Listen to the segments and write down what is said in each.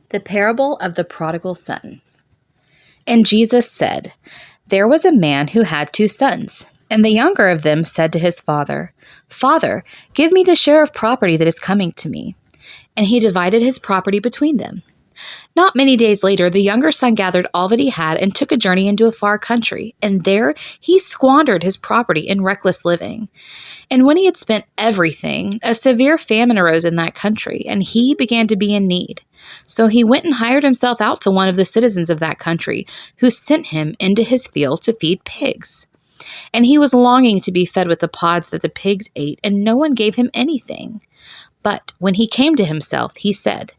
The parable of the prodigal son. And Jesus said, There was a man who had 2 sons, and the younger of them said to his father, Father, give me the share of property that is coming to me. And he divided his property between them. Not many days later, the younger son gathered all that he had and took a journey into a far country, and there he squandered his property in reckless living. And when he had spent everything, a severe famine arose in that country, and he began to be in need. So he went and hired himself out to one of the citizens of that country, who sent him into his field to feed pigs. And he was longing to be fed with the pods that the pigs ate, and no one gave him anything. But when he came to himself, he said,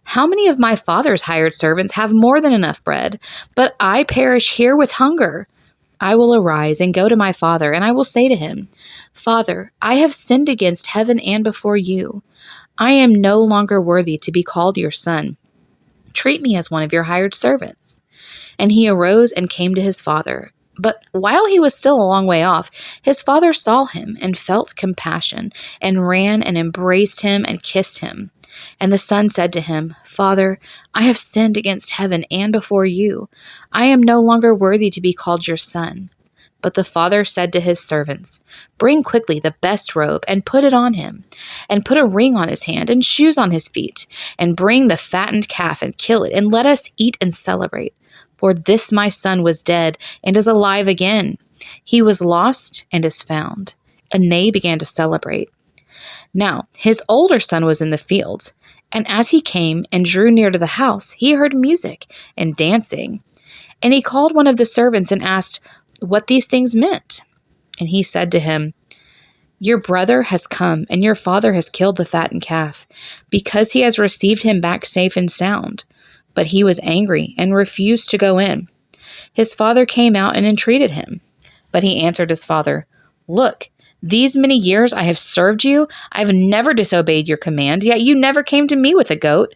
How many of my father's hired servants have more than enough bread, but I perish here with hunger? I will arise and go to my father, and I will say to him, Father, I have sinned against heaven and before you. I am no longer worthy to be called your son. Treat me as one of your hired servants. And he arose and came to his father. But while he was still a long way off, his father saw him and felt compassion, and ran and embraced him and kissed him. And the son said to him, Father, I have sinned against heaven and before you. I am no longer worthy to be called your son. But the father said to his servants, Bring quickly the best robe and put it on him, and put a ring on his hand and shoes on his feet, and bring the fattened calf and kill it, and let us eat and celebrate. For this my son was dead and is alive again. He was lost and is found. And they began to celebrate. Now his older son was in the field, and as he came and drew near to the house, he heard music and dancing. And he called one of the servants and asked what these things meant. And he said to him, Your brother has come, and your father has killed the fattened calf, because he has received him back safe and sound. But he was angry and refused to go in. His father came out and entreated him. But he answered his father, Look, these many years I have served you. I have never disobeyed your command, yet you never came to me with a goat,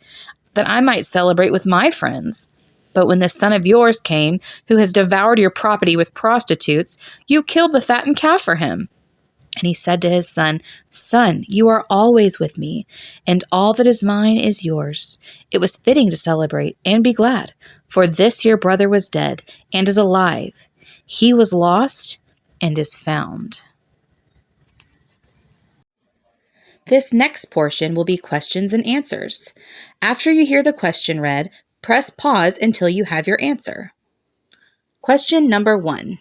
that I might celebrate with my friends. But when the son of yours came, who has devoured your property with prostitutes, you killed the fattened calf for him. And he said to his son, Son, you are always with me, and all that is mine is yours. It was fitting to celebrate and be glad, for this your brother was dead and is alive. He was lost and is found. This next portion will be questions and answers. After you hear the question read, press pause until you have your answer. Question number 1.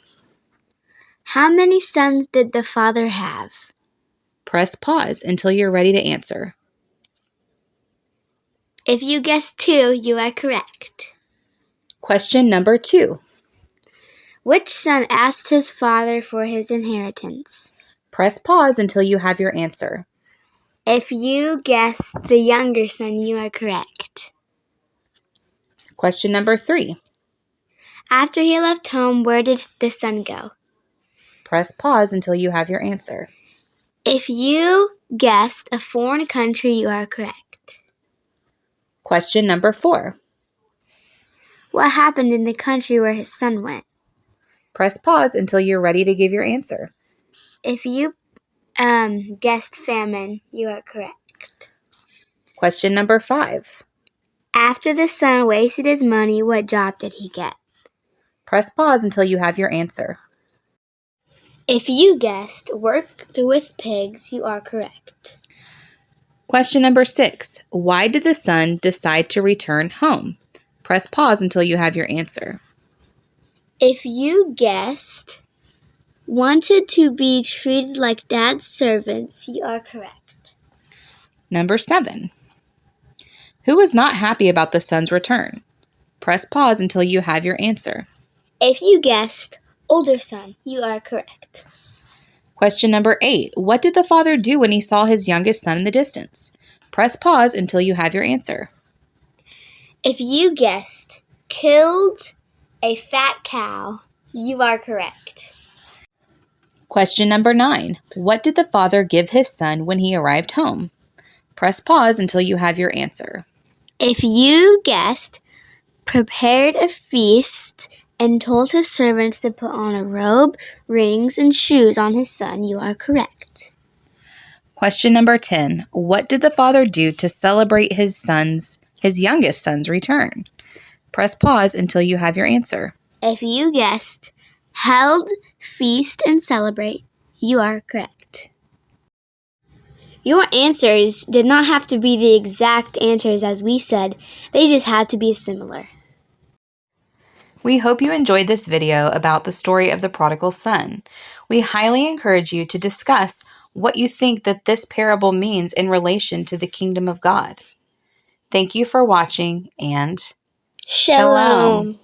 How many sons did the father have? Press pause until you're ready to answer. If you guessed 2, you are correct. Question number 2. Which son asked his father for his inheritance? Press pause until you have your answer. If you guessed the younger son, you are correct. Question number 3. After he left home, where did the son go? Press pause until you have your answer. If you guessed a foreign country, you are correct. Question number 4. What happened in the country where his son went? Press pause until you're ready to give your answer. If you guessed famine, you are correct. Question number 5. After the son wasted his money, what job did he get? Press pause until you have your answer. If you guessed worked with pigs, you are correct. Question number 6. Why did the son decide to return home? Press pause until you have your answer. If you guessed wanted to be treated like dad's servants, you are correct. Number 7. Who was not happy about the son's return? Press pause until you have your answer. If you guessed older son, you are correct. Question number 8. What did the father do when he saw his youngest son in the distance? Press pause until you have your answer. If you guessed killed a fat cow, you are correct. Question number 9. What did the father give his son when he arrived home? Press pause until you have your answer. If you guessed prepared a feast and told his servants to put on a robe, rings, and shoes on his son, you are correct. Question number 10. What did the father do to celebrate his son's his youngest son's return? Press pause until you have your answer. If you guessed held, feast, and celebrate, you are correct. Your answers did not have to be the exact answers as we said, they just had to be similar. We hope you enjoyed this video about the story of the prodigal son. We highly encourage you to discuss what you think that this parable means in relation to the kingdom of God. Thank you for watching, and Shalom.